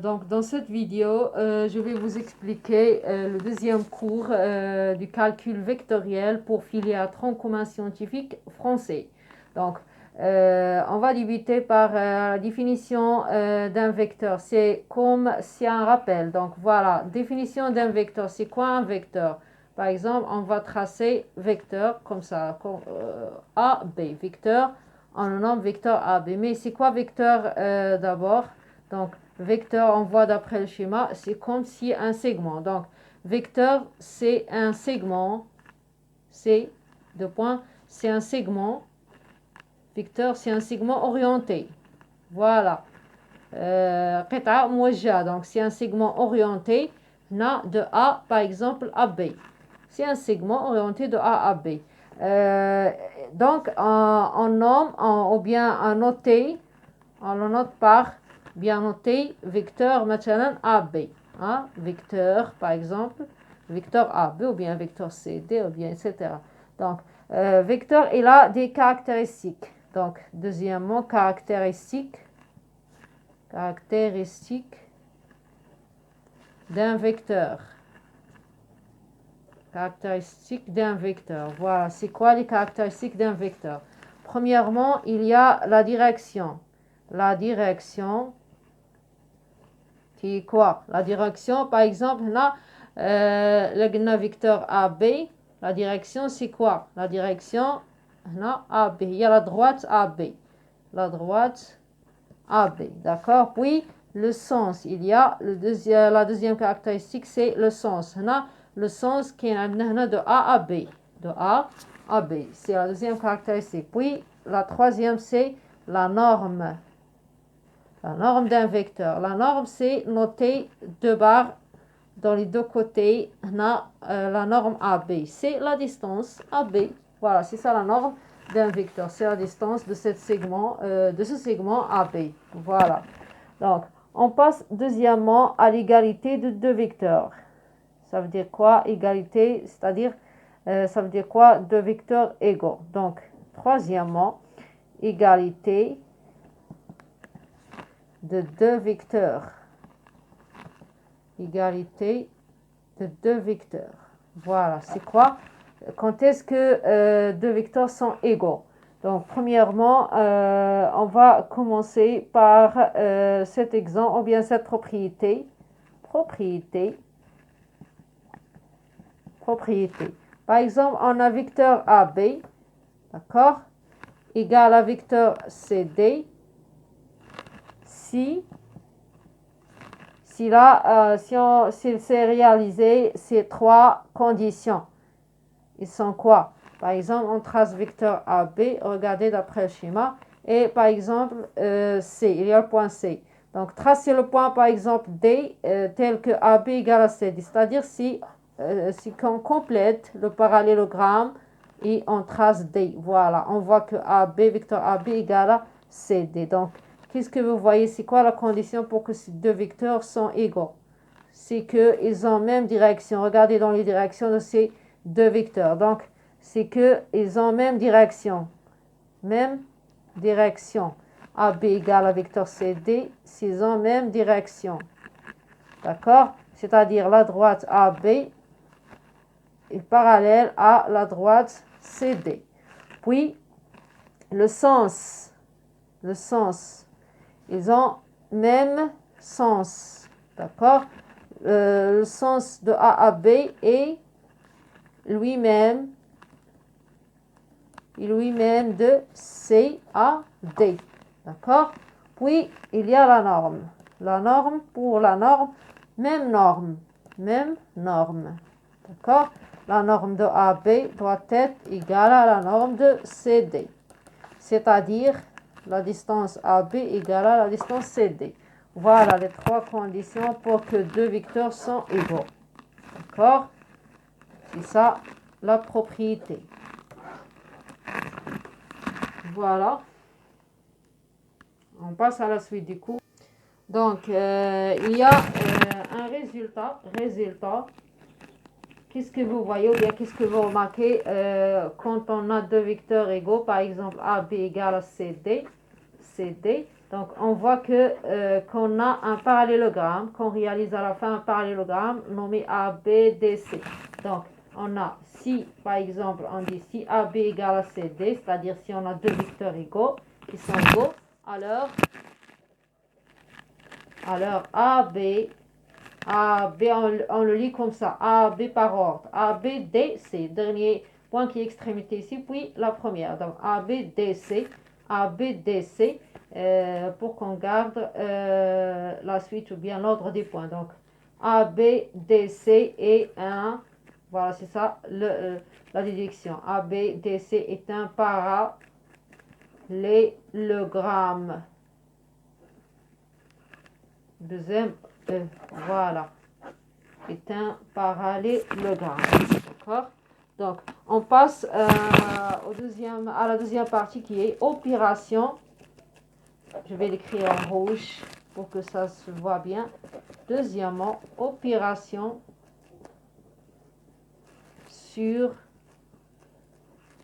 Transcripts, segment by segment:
Donc, dans cette vidéo, je vais vous expliquer le deuxième cours du calcul vectoriel pour filière tronc commun scientifique français. Donc, on va débuter par la définition d'un vecteur. C'est comme si un rappel. Donc, voilà, définition d'un vecteur. C'est quoi un vecteur? Par exemple, on va tracer vecteur comme ça, comme, A, B. Vecteur, on le nomme vecteur A, B. Mais c'est quoi vecteur d'abord? Donc, vecteur, on voit d'après le schéma, c'est comme si un segment. Donc, vecteur, c'est un segment. C'est, deux points, c'est un segment. Vecteur, c'est un segment orienté. Voilà. قطعة موجهة. Donc, c'est un segment orienté de A, par exemple, à B. C'est un segment orienté de A à B. Donc, on nomme, ou bien on le note par bien noté vecteur maintenant AB. Hein? Vecteur, par exemple, vecteur AB ou bien vecteur CD ou bien etc. Donc, vecteur, il a des caractéristiques. Donc, deuxièmement, caractéristiques d'un vecteur. Caractéristiques d'un vecteur. Voilà, c'est quoi les caractéristiques d'un vecteur? Premièrement, il y a la direction. La direction, qui est quoi? La direction, par exemple, là, le vecteur AB, la direction, c'est quoi? La direction, là, AB. Il y a la droite AB. La droite AB, d'accord? Puis, le sens, il y a la deuxième caractéristique, c'est le sens. Là, le sens qui est de A à B. De A à B. C'est la deuxième caractéristique. Puis, la troisième, c'est la norme. La norme d'un vecteur. La norme, c'est noter deux barres dans les deux côtés. On a la norme AB. C'est la distance AB. Voilà, c'est ça la norme d'un vecteur. C'est la distance de ce segment AB. Voilà. Donc, on passe deuxièmement à l'égalité de deux vecteurs. Ça veut dire quoi, égalité? C'est-à-dire, ça veut dire quoi, deux vecteurs égaux. Donc, troisièmement, égalité de deux vecteurs. Égalité de deux vecteurs. Voilà, c'est quoi? Quand est-ce que deux vecteurs sont égaux? Donc, premièrement, on va commencer par cet exemple, ou bien cette propriété. Propriété. Par exemple, on a vecteur AB, d'accord, égal à vecteur CD, si c'est réalisé ces trois conditions. Ils sont quoi? Par exemple, on trace vecteur AB, regardez d'après le schéma, et par exemple, C, il y a le point C. Donc, tracer le point, par exemple, D, tel que AB égale à CD, c'est-à-dire si on complète le parallélogramme et on trace D. Voilà, on voit que AB, vecteur AB égale à CD. Donc, qu'est-ce que vous voyez? C'est quoi la condition pour que ces deux vecteurs sont égaux? C'est qu'ils ont même direction. Regardez dans les directions de ces deux vecteurs. Donc, c'est qu'ils ont même direction. Même direction. AB égale à vecteur CD, s'ils ont même direction. D'accord? C'est-à-dire la droite AB est parallèle à la droite CD. Puis, le sens, ils ont même sens. D'accord? Le sens de A à B est lui-même de C à D. D'accord? Puis, il y a la norme. La norme, pour la norme, même norme. D'accord? La norme de AB doit être égale à la norme de CD. C'est-à-dire, la distance AB égale à la distance CD. Voilà les trois conditions pour que deux vecteurs sont égaux. D'accord? C'est ça, la propriété. Voilà. On passe à la suite du cours. Donc, il y a un résultat. Qu'est-ce que vous voyez ou bien qu'est-ce que vous remarquez quand on a deux vecteurs égaux, par exemple AB égale à CD. Donc, on voit qu'on a un parallélogramme, qu'on réalise à la fin un parallélogramme nommé ABDC. Donc, on a, si par exemple on dit si AB égale à CD, c'est-à-dire si on a deux vecteurs égaux, qui sont égaux, alors AB, on le lit comme ça, AB par ordre, ABDC, dernier point qui est extrémité ici, puis la première. Donc ABDC, ABDC, pour qu'on garde la suite ou bien l'ordre des points. Donc ABDC est un, voilà c'est ça la déduction. ABDC est un parallélogramme. Deuxième, voilà, est un parallélogramme. D'accord? Donc, on passe à la deuxième partie qui est opération. Je vais l'écrire en rouge pour que ça se voit bien. Deuxièmement, opération sur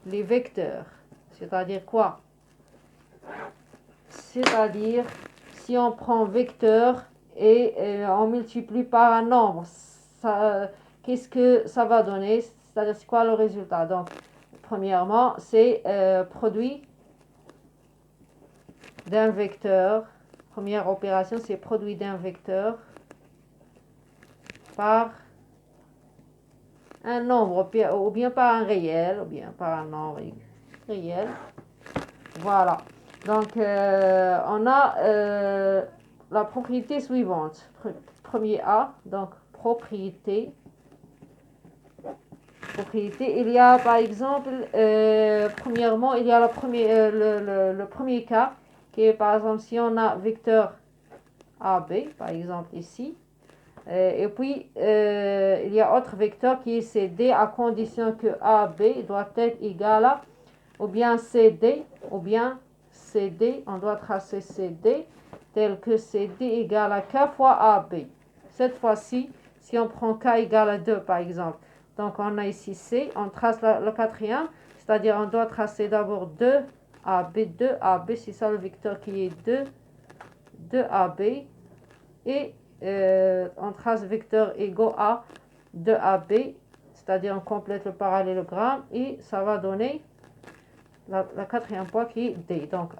les vecteurs. C'est-à-dire quoi? C'est-à-dire, si on prend vecteur et on multiplie par un nombre, qu'est-ce que ça va donner? C'est-à-dire, c'est quoi le résultat? Donc, premièrement, c'est produit d'un vecteur. Première opération, c'est produit d'un vecteur par un nombre, ou bien par un réel, ou bien par un nombre réel. Voilà. Donc, on a la propriété suivante. Premier A, donc propriété. Il y a par exemple, premièrement, il y a le premier cas, qui est par exemple si on a vecteur AB, par exemple ici, et puis il y a autre vecteur qui est CD à condition que AB doit être égal à ou bien CD, on doit tracer CD, tel que CD égale à K fois AB. Cette fois-ci, si on prend K égale à 2 par exemple, donc on a ici C, on trace le quatrième, c'est-à-dire on doit tracer d'abord 2AB, c'est ça le vecteur qui est 2AB, et on trace vecteur égaux à 2AB, c'est-à-dire on complète le parallélogramme, et ça va donner la quatrième point qui est D. Donc,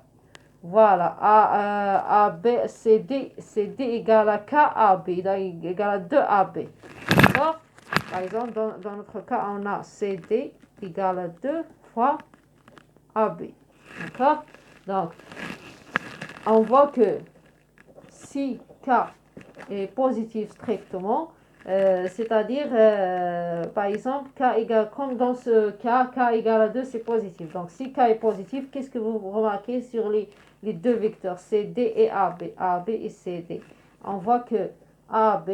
voilà, A, B, C, D égale à K, A, B, égale à 2 AB. D'accord? Par exemple, dans notre cas, on a CD égale à 2 fois AB. D'accord? Donc, on voit que si K est positif strictement, c'est-à-dire, par exemple, K égale, comme dans ce cas, K égale à 2, c'est positif. Donc, si K est positif, qu'est-ce que vous remarquez sur les deux vecteurs, CD et AB et CD? On voit que AB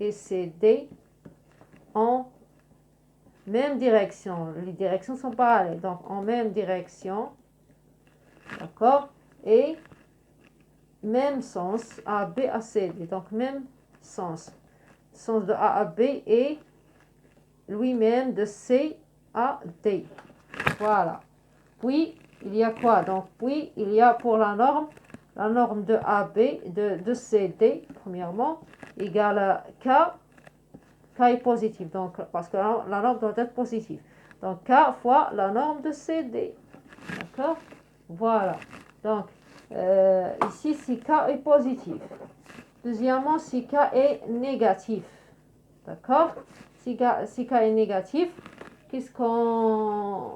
et CD ont même direction. Les directions sont parallèles, donc en même direction, d'accord? Et même sens, AB à CD, donc même sens. Sens de A à B et lui-même de C à D. Voilà. Puis, il y a quoi? Donc, puis, il y a pour la norme de AB, de CD, premièrement, égale à K. K est positif, donc, parce que la norme doit être positive. Donc, K fois la norme de CD. D'accord? Voilà. Donc, ici, si K est positif. Deuxièmement, si K est négatif. D'accord? Si K est négatif, qu'est-ce qu'on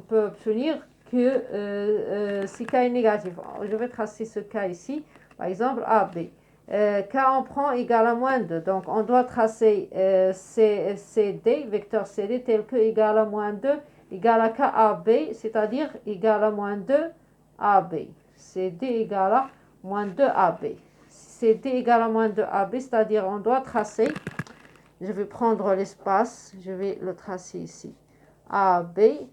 peut obtenir que si K est négatif? Je vais tracer ce cas ici. Par exemple, AB. K on prend égal à moins 2. Donc, on doit tracer CD, vecteur CD, tel que égal à moins 2, égal à KAB, c'est-à-dire égal à moins 2 AB. CD égale à moins 2 AB. CD égale à moins 2 AB, c'est-à-dire on doit tracer, je vais prendre l'espace, je vais le tracer ici. AB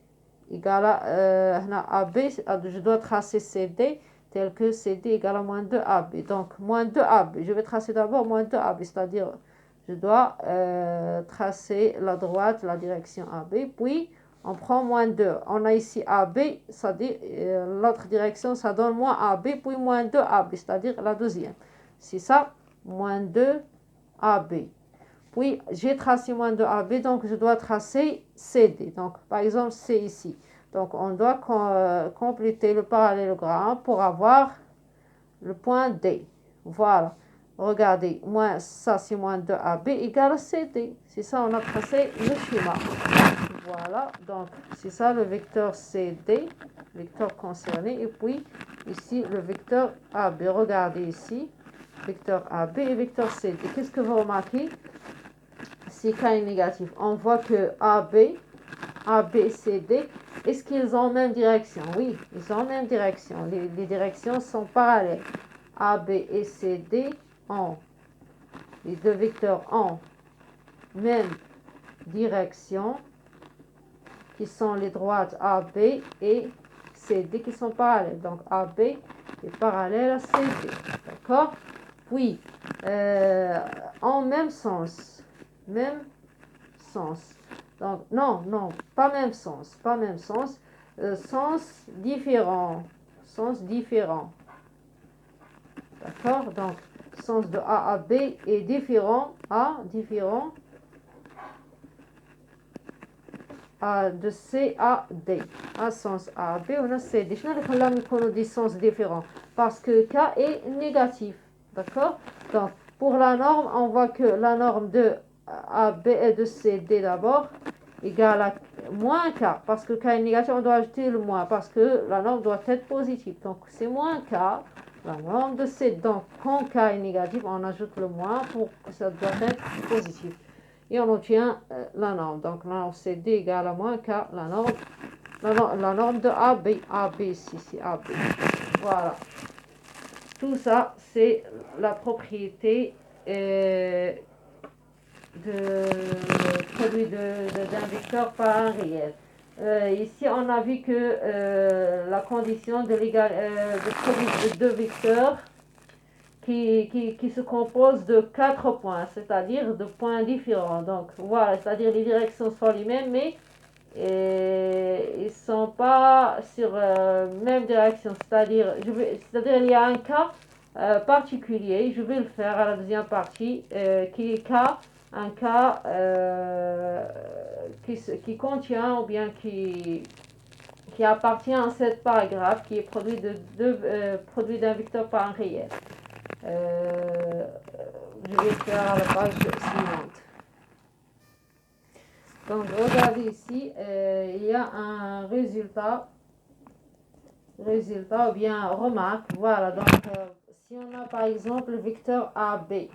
égale à AB, je dois tracer CD, tel que CD égale à moins 2 AB. Donc, moins 2 AB. Je vais tracer d'abord moins 2 AB, c'est-à-dire je dois tracer la droite, la direction AB. Puis, On prend moins 2. On a ici AB, ça dit l'autre direction, ça donne moins AB, puis moins 2 AB, c'est-à-dire la deuxième. C'est ça, moins 2 AB. Puis, j'ai tracé moins 2 AB, donc je dois tracer CD. Donc, par exemple, c'est ici. Donc, on doit compléter le parallélogramme pour avoir le point D. Voilà. Regardez, ça c'est moins 2 AB égale CD. C'est ça, on a tracé le schéma. Voilà, donc c'est ça le vecteur CD, vecteur concerné. Et puis, ici, le vecteur AB. Regardez ici, vecteur AB et vecteur CD. Qu'est-ce que vous remarquez? Si K est négatif, on voit que AB, CD, est-ce qu'ils ont la même direction? Oui, ils ont la même direction. Les directions sont parallèles. AB et CD ont, les deux vecteurs ont même direction, qui sont les droites AB et CD qui sont parallèles. Donc AB est parallèle à CD. D'accord? Puis, en même sens. Même sens. Donc, non, pas même sens. Pas même sens. Sens différent. Sens différent. D'accord? Donc, sens de A à B est différent de C à D. Un sens A à B, on a C. Je n'ai des sens différents parce que K est négatif. D'accord? Donc, pour la norme, on voit que la norme de A, B et de C, D d'abord égale à moins K. Parce que K est négatif, on doit ajouter le moins parce que la norme doit être positive. Donc, c'est moins K, la norme de C. Donc, quand K est négatif, on ajoute le moins pour que ça doit être positif. Et on obtient la norme. Donc, la norme CD égale à moins K, la norme de AB. AB ici, c'est AB. Voilà. Tout ça, c'est la propriété de produit d'un vecteur par un réel. Ici, on a vu que la condition de produit de deux vecteurs qui se compose de 4 points, c'est-à-dire de points différents. Donc voilà, c'est-à-dire les directions sont les mêmes, mais ils ne sont pas sur même direction. C'est-à-dire il y a un cas particulier, je vais le faire à la deuxième partie, qui est un cas qui contient ou bien qui appartient à cet paragraphe, qui est produit produit d'un vecteur par un réel. Je vais faire à la page suivante. Donc, regardez ici, il y a un résultat ou bien remarque. Voilà, donc si on a par exemple le vecteur AB,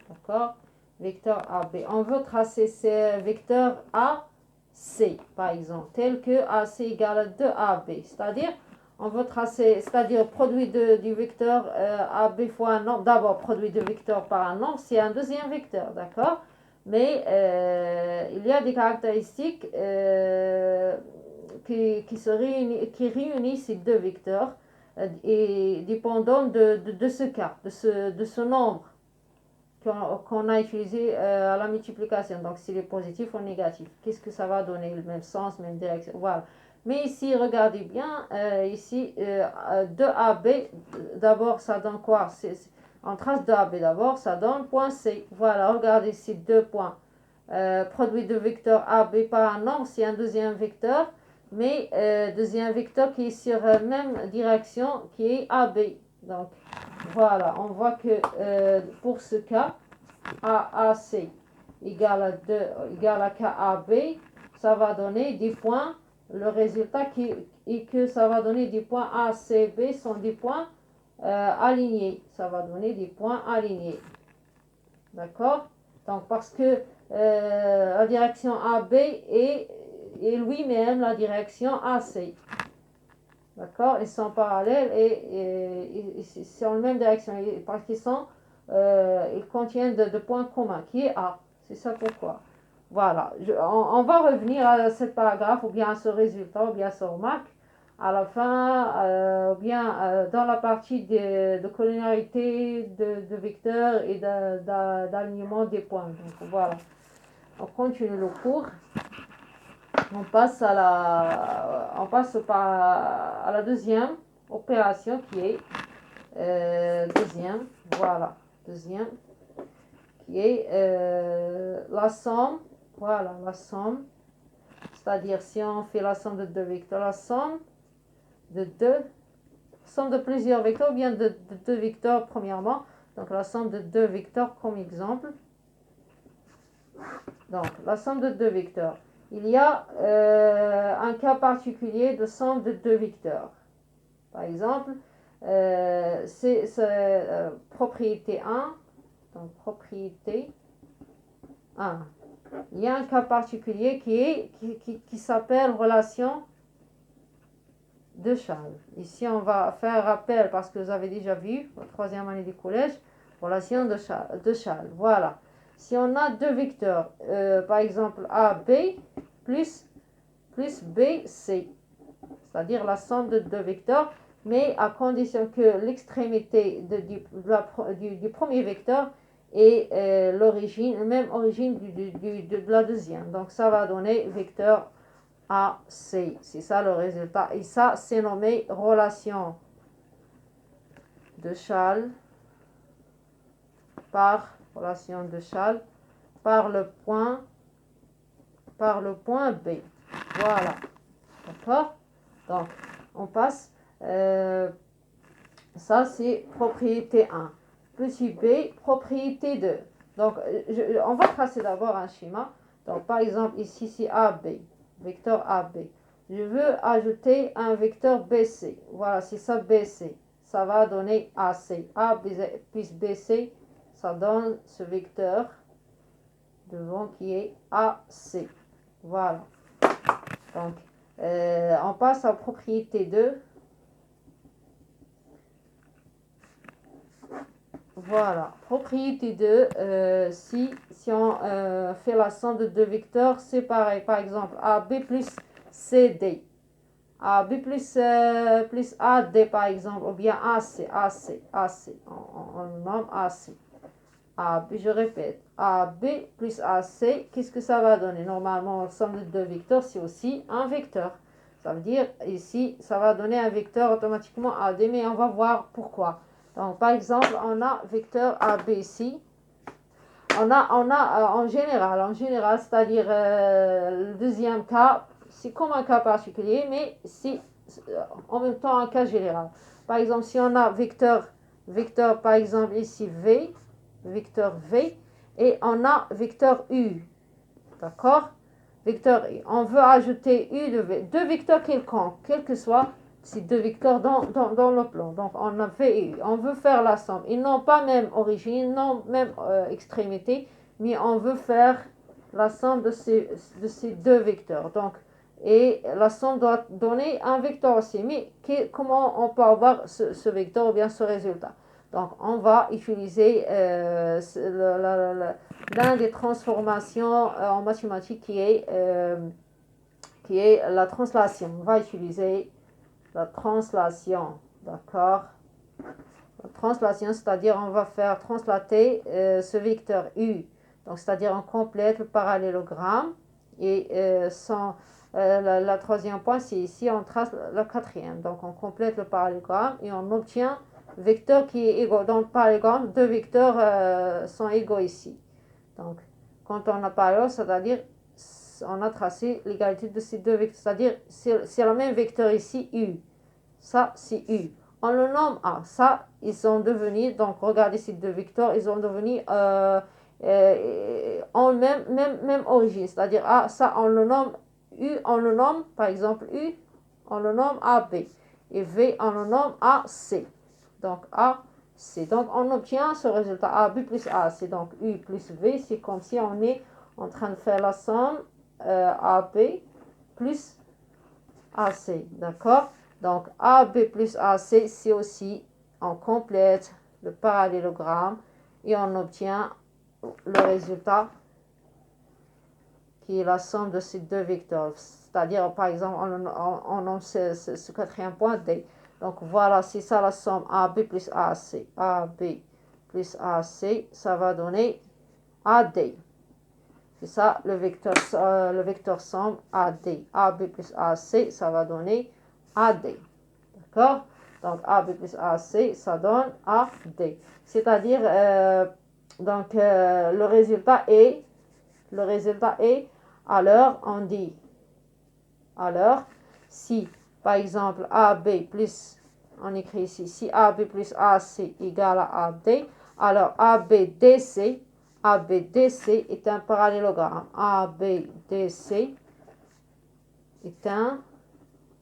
d'accord? Vecteur AB. On veut tracer ce vecteur AC, par exemple, tel que AC égale à 2AB, c'est-à-dire on veut tracer, c'est-à-dire produit du vecteur AB fois un nombre. D'abord, produit de vecteur par un nombre, c'est un deuxième vecteur, d'accord? Mais il y a des caractéristiques qui réunissent ces deux vecteurs et dépendant de ce cas, de ce nombre qu'on a utilisé à la multiplication. Donc, s'il est positif ou négatif, qu'est-ce que ça va donner? Le même sens, même direction. Voilà. Mais ici, regardez bien, ici, 2AB, d'abord, ça donne quoi? On trace 2AB d'abord, ça donne point C. Voilà, regardez ici, 2 points. Produit de vecteur AB par un nombre, c'est un deuxième vecteur, mais deuxième vecteur qui est sur la même direction, qui est AB. Donc, voilà, on voit que pour ce cas, AAC égale à KAB, ça va donner des points. Le résultat est que ça va donner des points ACB sont des points alignés. Ça va donner des points alignés. D'accord? Donc, parce que la direction AB est lui-même la direction AC. D'accord? Ils sont parallèles et c'est en même direction. Parce qu'ils ils contiennent de points communs, qui est A. C'est ça pourquoi. Voilà. On va revenir à ce paragraphe, ou bien à ce résultat, ou bien à ce remarque, à la fin, ou bien dans la partie de collinéarité de vecteurs et d'alignement des points. Donc voilà. On continue le cours. on passe à la deuxième opération qui est deuxième, voilà, deuxième, qui est la somme, voilà, la somme, c'est-à-dire si on fait la somme de deux vecteurs, la somme de plusieurs vecteurs, ou bien de deux vecteurs premièrement, donc la somme de deux vecteurs comme exemple. Donc, la somme de deux vecteurs. Il y a un cas particulier de somme de deux vecteurs. Par exemple, c'est propriété 1. Donc, propriété 1. Il y a un cas particulier qui s'appelle relation de Chasles. Ici, on va faire rappel parce que vous avez déjà vu, en troisième année du collège, relation de Chasles. Voilà. Si on a deux vecteurs, par exemple AB plus BC, c'est-à-dire la somme de deux vecteurs, mais à condition que l'extrémité du premier vecteur ait l'origine, même origine de la deuxième. Donc ça va donner vecteur AC. C'est ça le résultat. Et ça, c'est nommé relation de Chasles par le point B. Voilà. D'accord? Donc, on passe. Ça, c'est propriété 1. Petit b, propriété 2. Donc, on va tracer d'abord un schéma. Donc, par exemple, ici, c'est AB, vecteur AB. Je veux ajouter un vecteur BC. Voilà, c'est ça BC. Ça va donner AC. A plus BC, ça donne ce vecteur devant qui est AC. Voilà. Donc, on passe à propriété 2. Voilà, propriété 2, si on fait la somme de deux vecteurs, c'est pareil. Par exemple, AB plus CD. AB plus AD, par exemple, ou bien AC. On nomme AC. AB, je répète, AB plus AC, qu'est-ce que ça va donner? Normalement, la somme de deux vecteurs, c'est aussi un vecteur. Ça veut dire, ici, ça va donner un vecteur automatiquement AD, mais on va voir pourquoi. Donc, par exemple, on a vecteur AB ici. On a en général, c'est-à-dire le deuxième cas, c'est comme un cas particulier, mais c'est en même temps un cas général. Par exemple, si on a vecteur par exemple ici V, vecteur V, et on a vecteur U, d'accord? Vecteur U. On veut ajouter U de V, deux vecteurs quelconques, quel que soit ces deux vecteurs dans le plan. Donc, on a V et U. On veut faire la somme. Ils n'ont pas même origine, non même extrémité, mais on veut faire la somme de ces deux vecteurs. Donc, et la somme doit donner un vecteur aussi. Mais comment on peut avoir ce vecteur ou bien ce résultat? Donc, on va utiliser l'un des transformations en mathématiques qui est la translation. On va utiliser la translation, d'accord? La translation, c'est-à-dire on va faire translater ce vecteur U. Donc, c'est-à-dire on complète le parallélogramme et la troisième point, c'est ici, on trace la quatrième. Donc, on complète le parallélogramme et on obtient vecteur qui est égaux. Dans le parallélogramme, deux vecteurs sont égaux ici. Donc, quand on a parallèle, c'est-à-dire on a tracé l'égalité de ces deux vecteurs. C'est-à-dire c'est le même vecteur ici, U. Ça, c'est U. On le nomme A. Ça, ils sont devenus, donc regardez ces deux vecteurs, ils ont devenu en même origine. C'est-à-dire A, ça, on le nomme U, on le nomme, par exemple U, on le nomme AB. Et V, on le nomme AC. Donc AC. Donc on obtient ce résultat AB plus AC. Donc U plus V, c'est comme si on est en train de faire la somme AB plus AC. D'accord? Donc, AB plus AC, c'est aussi, on complète le parallélogramme et on obtient le résultat qui est la somme de ces deux vecteurs. C'est-à-dire, par exemple, on nomme ce quatrième point D. Donc, voilà, c'est ça la somme AB plus AC. AB plus AC, ça va donner AD. C'est ça, le vecteur somme AD. AB plus AC, ça va donner AD. D'accord? Donc, AB plus AC, ça donne AD. C'est-à-dire, le résultat est, alors, on dit, alors, si, par exemple, AB plus, on écrit ici, si AB plus AC égale à AD, alors ABDC est un parallélogramme. ABDC est un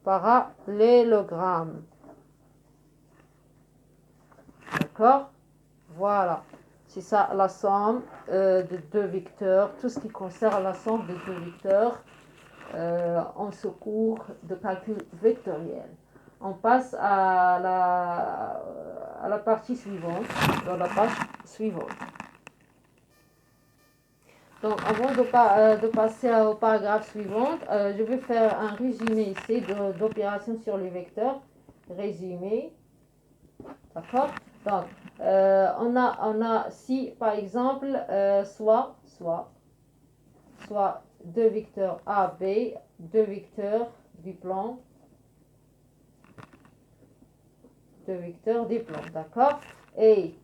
parallélogramme. D'accord? Voilà. C'est ça la somme de deux vecteurs, tout ce qui concerne la somme de deux vecteurs en ce cours de calcul vectoriel. On passe à la partie suivante, dans la page suivante. Donc, avant de passer au paragraphe suivant, je vais faire un résumé ici d'opérations sur les vecteurs. Résumé. D'accord? Donc, on a si, par exemple, soit deux vecteurs A, B, deux vecteurs du plan, d'accord? Et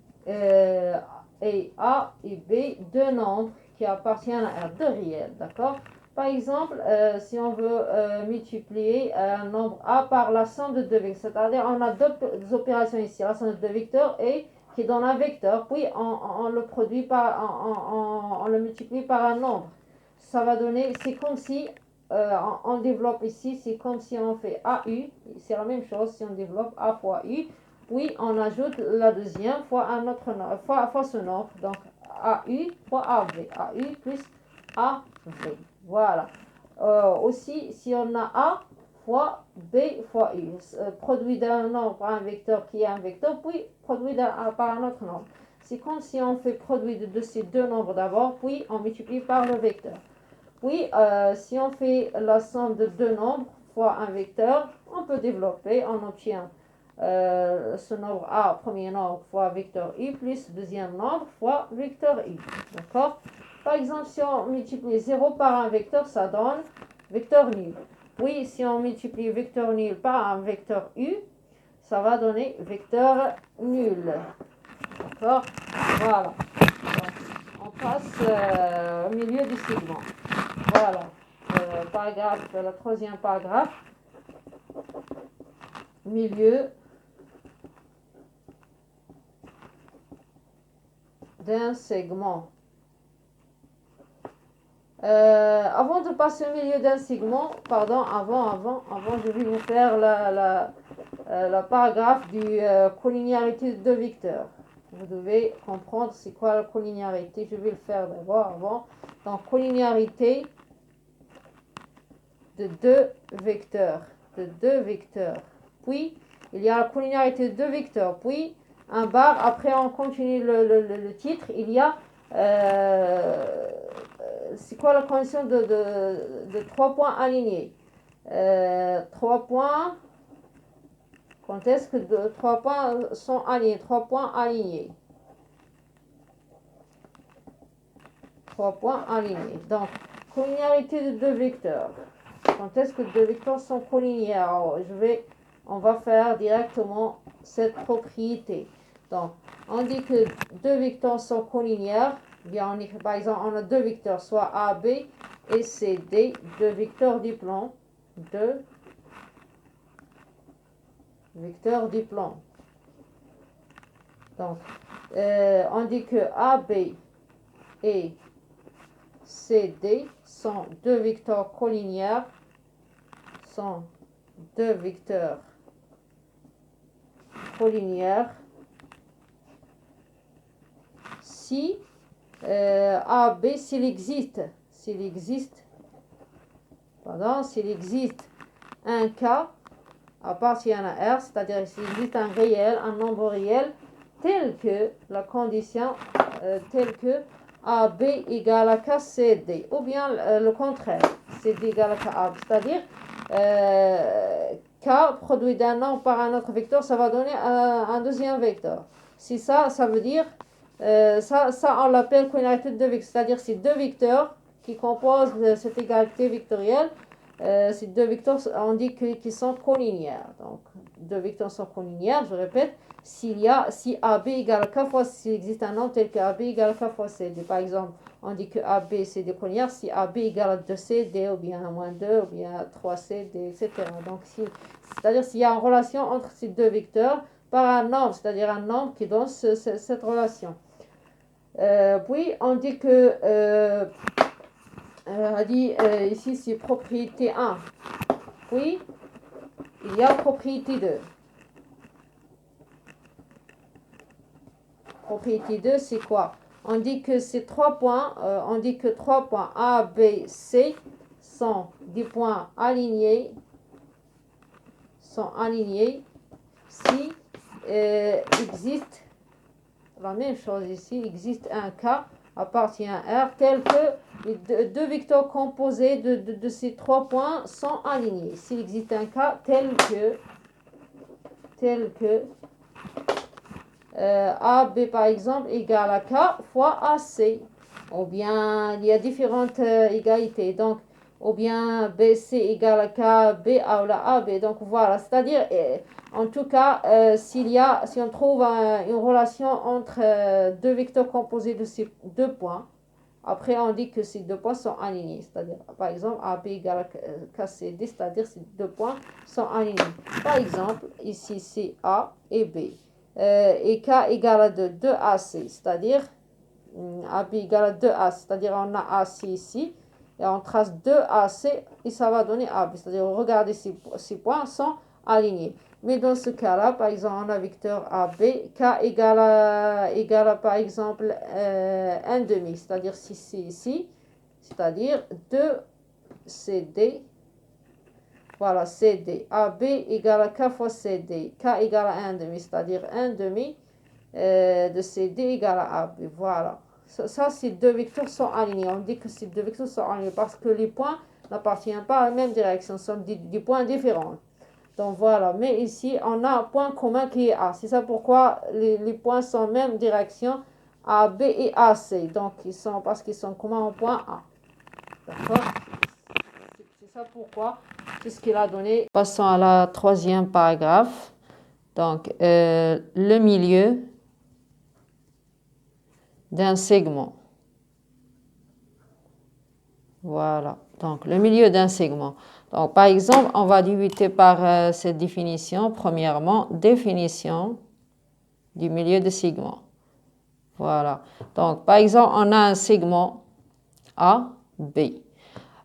A et B, deux nombres qui appartiennent à deux réels, d'accord? Par exemple, si on veut multiplier un nombre A par la somme de deux vecteurs, c'est-à-dire on a deux opérations ici, la somme de deux vecteurs et qui donne un vecteur, puis on le produit on le multiplie par un nombre. Ça va donner, c'est comme si on développe ici, c'est comme si on fait AU, c'est la même chose si on développe A fois U, puis on ajoute la deuxième fois un autre nombre, fois ce nombre, donc AU fois AV, AU plus AV. Voilà. Aussi, si on a A fois B fois U, produit d'un nombre par un vecteur qui est un vecteur, puis produit par un autre nombre. C'est comme si on fait produit de ces deux nombres d'abord, puis on multiplie par le vecteur. Puis, si on fait la somme de deux nombres fois un vecteur, on peut développer, on obtient ce nombre A, premier nombre, fois vecteur I, plus deuxième nombre, fois vecteur I. D'accord? Par exemple, si on multiplie 0 par un vecteur, ça donne vecteur nul. Puis, si on multiplie vecteur nul par un vecteur U, ça va donner vecteur nul. D'accord? Voilà. Donc, on passe au milieu du segment. Voilà. Paragraphe, le troisième paragraphe. Milieu d'un segment. Avant de passer au milieu d'un segment, pardon, avant, je vais vous faire la paragraphe du collinéarité de deux vecteurs. Vous devez comprendre c'est quoi la collinéarité. Je vais le faire d'abord avant. Donc, collinéarité de deux vecteurs. Puis, il y a la collinéarité de deux vecteurs. Puis, un bar. Après, on continue le titre. Il y a c'est quoi la condition de 3 points alignés? 3 points. Quand est-ce que 3 points sont alignés? 3 points alignés. 3 points alignés. Donc, collinéarité de deux vecteurs. Quand est-ce que deux vecteurs sont collinéaires? Alors, on va faire directement cette propriété. Donc, on dit que deux vecteurs sont collinéaires. Bien, on écrit, par exemple, on a deux vecteurs, soit AB et CD, deux vecteurs du plan. Deux vecteurs du plan. Donc, on dit que AB et CD sont deux vecteurs collinéaires. Sont deux vecteurs collinéaires si AB, s'il existe un cas appartient à R, c'est-à-dire s'il existe un réel, un nombre réel, tel que la condition, telle que AB égale à KCD, ou bien le contraire, CD égale à KAB, c'est-à-dire K produit d'un nombre par un autre vecteur, ça va donner un deuxième vecteur. Si ça veut dire, ça on l'appelle collinéarité de deux vecteurs, c'est-à-dire c'est deux vecteurs qui composent cette égalité vectorielle, ces deux vecteurs, on dit qu'ils sont collinéaires. Donc, deux vecteurs sont collinéaires, je répète, si AB égale à K fois, s'il existe un nombre tel que AB égale à K fois CD. Par exemple, on dit que AB, c'est des collinéaires si AB égale à 2CD, ou bien à moins 2, ou bien à 3CD, etc. Donc, c'est-à-dire s'il y a une relation entre ces deux vecteurs par un nombre, c'est-à-dire un nombre qui donne cette relation. Puis, on dit que... on dit ici, c'est propriété 1. Puis, il y a propriété 2. Propriété 2, c'est quoi? On dit que ces 3 points, on dit que 3 points A, B, C sont des points alignés, si existe, la même chose ici, existe un K appartient à R tel que les deux vecteurs composés de ces 3 points sont alignés. S'il existe un cas tel que AB par exemple égale à K fois AC, ou bien il y a différentes égalités, donc ou bien BC égale à K, BA ou la AB, donc voilà, c'est-à-dire en tout cas si on trouve une relation entre deux vecteurs composés de ces deux points, après on dit que ces deux points sont alignés, c'est-à-dire par exemple AB égale à KCD, c'est-à-dire ces deux points sont alignés. Par exemple ici c'est A et B. Et K égale à 2AC, c'est-à-dire AB égale à 2AC, c'est-à-dire on a AC ici, et on trace 2AC, et ça va donner AB, c'est-à-dire regardez ces points sont alignés. Mais dans ce cas-là, par exemple, on a vecteur AB, K égale à par exemple 1 demi, c'est-à-dire si c'est ici, c'est-à-dire 2CD. Voilà, CD. AB égale à K fois CD. K égale à 1 demi, c'est-à-dire 1 demi de CD égale à AB. Voilà. Ça, ces deux vecteurs sont alignés. On dit que ces deux vecteurs sont alignés parce que les points n'appartiennent pas à la même direction. Ce sont des points différents. Donc voilà. Mais ici, on a un point commun qui est A. C'est ça pourquoi les points sont en même direction, AB et AC. Donc, parce qu'ils sont communs au point A. D'accord? C'est ça pourquoi, c'est ce qu'il a donné. Passons à la troisième paragraphe. Donc, le milieu d'un segment. Voilà. Donc, le milieu d'un segment. Donc, par exemple, on va débuter par cette définition. Premièrement, définition du milieu de segment. Voilà. Donc, par exemple, on a un segment A, B.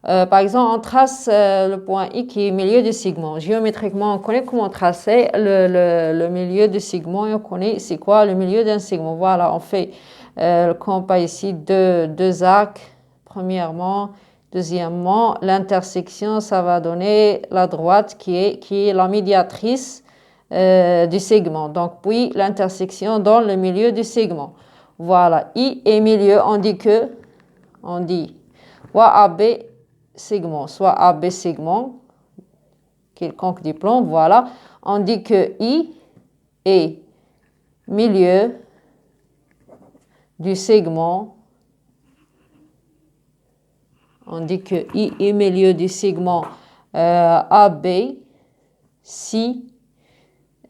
Par exemple, on trace le point I qui est milieu de segment. Géométriquement, on connaît comment tracer le milieu de segment et on connaît c'est quoi le milieu d'un segment. Voilà, on fait le compas ici deux arcs, premièrement. Deuxièmement, l'intersection, ça va donner la droite qui est la médiatrice du segment. Donc, puis l'intersection dans le milieu du segment. Voilà, I et milieu, on dit soit AB segment, soit AB segment, quelconque du plan, voilà. On dit que I est milieu du segment. On dit que I est milieu du segment AB si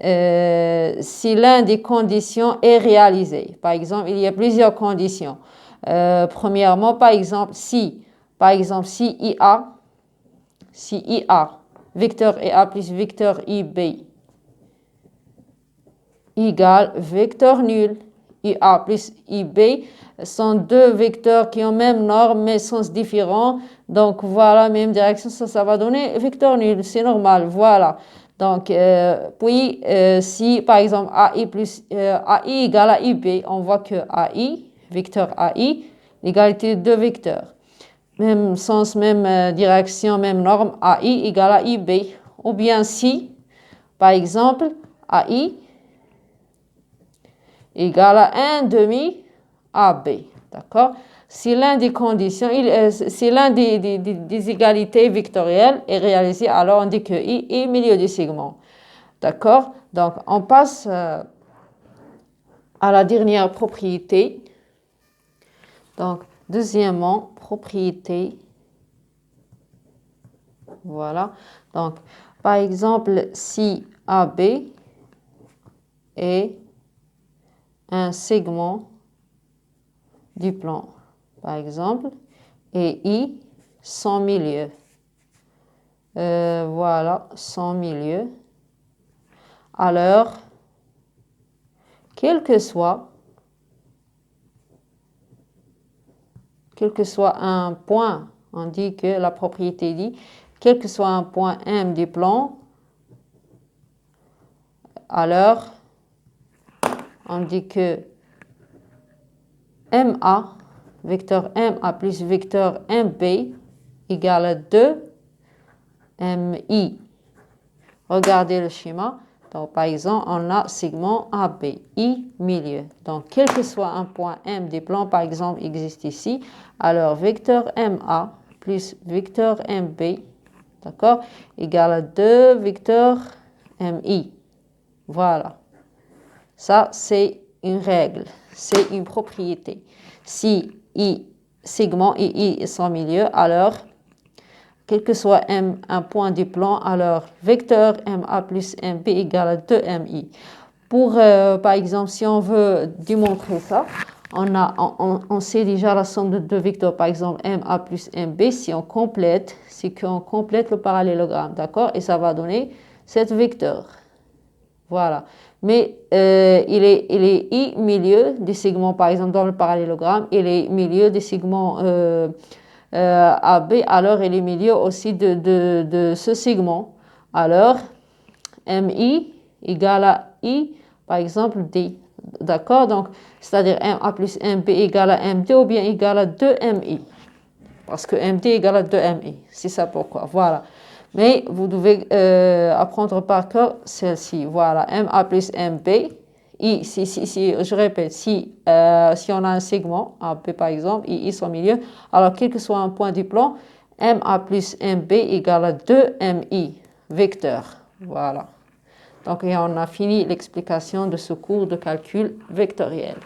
l'une des conditions est réalisée. Par exemple, il y a plusieurs conditions. Premièrement, par exemple, si IA, vecteur IA plus vecteur IB égale vecteur nul, IA plus IB sont deux vecteurs qui ont même norme mais sens différents. Donc voilà, même direction, ça va donner vecteur nul, c'est normal, voilà. Donc, puis, si par exemple AI égale à IB, on voit que AI, vecteur AI, l'égalité de deux vecteurs. Même sens, même direction, même norme, AI égale à IB. Ou bien si, par exemple, AI égale à 1 demi AB. D'accord? Si l'un des conditions, si l'un des égalités vectorielles est réalisé, alors on dit que I est milieu du segment. D'accord? Donc, on passe à la dernière propriété. Donc, Deuxièmement, propriété. Voilà. Donc, par exemple, si AB est un segment du plan, par exemple, et I, son milieu. Voilà, son milieu. Alors, quel que soit un point, on dit que la propriété dit, quel que soit un point M du plan, alors on dit que MA, vecteur MA plus vecteur MB égale à 2 MI. Regardez le schéma. Donc, par exemple, on a segment AB, I, milieu. Donc, quel que soit un point M du plan, par exemple, existe ici, alors vecteur MA plus vecteur MB, d'accord, égale à 2 vecteur MI. Voilà. Ça, c'est une règle, c'est une propriété. Si I, segment II est son milieu, alors quel que soit M, un point du plan, alors vecteur MA plus MB égale à 2MI. Pour, par exemple, si on veut démontrer ça, on sait déjà la somme de deux vecteurs, par exemple MA plus MB, si on complète, c'est qu'on complète le parallélogramme, d'accord? Et ça va donner 7 vecteurs. Voilà. Mais il est I milieu du segment, par exemple, dans le parallélogramme, il est milieu du segment AB, alors il est milieu aussi de ce segment. Alors, MI égale à I, par exemple, D. D'accord? Donc, c'est-à-dire MA plus MB égale à MD ou bien égale à 2MI. Parce que MD égale à 2MI. C'est ça pourquoi. Voilà. Mais vous devez apprendre par cœur celle-ci. Voilà, MA plus MB. Je répète, si on a un segment, AB par exemple, I au milieu, alors quel que soit un point du plan, MA plus MB égale à 2MI, vecteur. Voilà. Donc, on a fini l'explication de ce cours de calcul vectoriel.